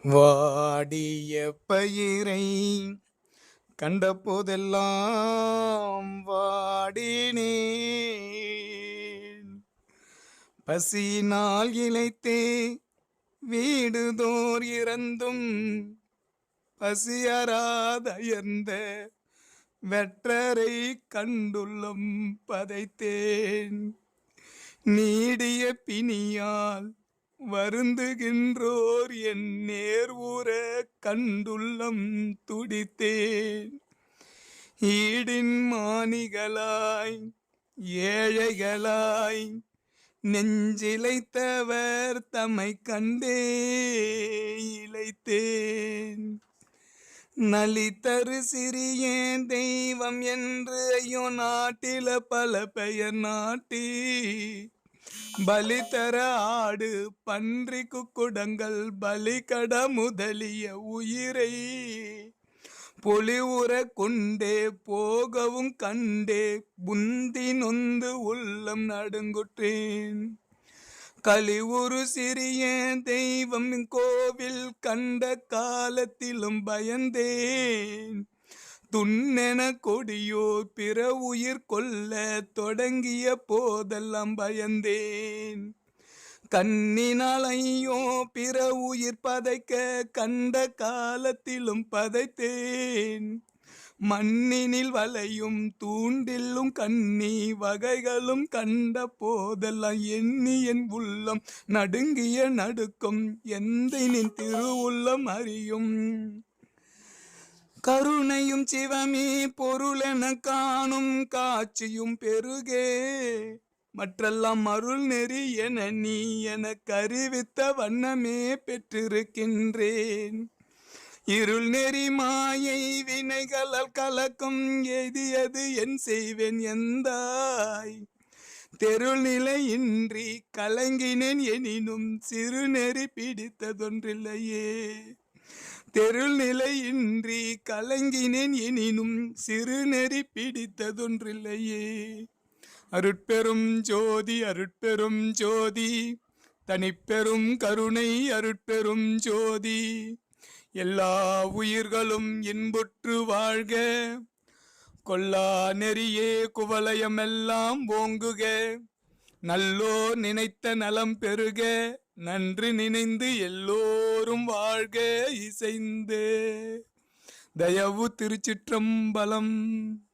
வாடிய பயிரை கண்ட போதெல்லாம் வாடினேன். பசியினால் இளைத்தே வீடுதோர் இறந்தும் பசியராதயர்ந்த வெற்றரை கண்டுள்ளம் பதைத்தேன். நீடிய பிணியால் வருந்துகின்றோர் என் நேர்வுற கண்டுள்ளம் துடித்தேன். ஈடின் மானிகளாய் ஏழைகளாய் நெஞ்சிலைத்தவர் தம்மை கண்டே இளைத்தேன். நலித்தரு சிறியேன் தெய்வம் என்று ஐயோ நாட்டில பல பெயர் நாட்டி பலிதர ஆடு பன்றி குக்குடங்கள் பலிகட முதலிய உயிரை பொலிவுற கொண்டே போகவும் கண்டே புந்தி நொந்து உள்ளம் நடுங்குற்றேன். கலிவுறு சிறிய தெய்வம் கோவில் கண்ட காலத்திலும் பயந்தேன். துண்ணென கொடியோர் பிற உயிர் கொல்ல தொடங்கிய போதெல்லாம் பயந்தேன். கண்ணினால் ஐயோ பிற உயிர் பதைக்க கண்ட காலத்திலும் பதைத்தேன். மண்ணினில் வலையும் தூண்டிலும் கண்ணி வகைகளும் கண்ட போதெல்லாம் எண்ணி என் உள்ளம் நடுங்கிய நடுக்கும் எந்தையின் திருவுள்ளம் அறியும். கருணையும் சிவமே பொருளென காணும் காட்சியும் பெருகே மற்றெல்லாம் அருள் நெறி என நீ எனக்கு அறிவித்த வண்ணமே பெற்றிருக்கின்றேன். இருள் நெறி மாயை வினைகளால் கலக்கும் எய்தியது என் செய்வேன் எந்தாய். தெருள் நிலையின்றி கலங்கினேன் எனினும் சிறு நெறி பிடித்ததொன்றில்லையே. தெருள் நிலையின்றி கலங்கினேன் எனினும் சிறு நெறி பிடித்ததொன்றில்லையே. அருட்பெரும் ஜோதி அருட்பெரும் ஜோதி தனிப்பெரும் கருணை அருட்பெரும் ஜோதி. எல்லா உயிர்களும் இன்புற்று வாழ்க. கொல்லா நெறியே குவலயமெல்லாம் ஓங்குக. நல்லோ நினைத்த நலம் பெருக. நன்று நினைந்து எல்லோரும் வாழ்க இசைந்து. தயவு திருச்சிற்றம்பலம்.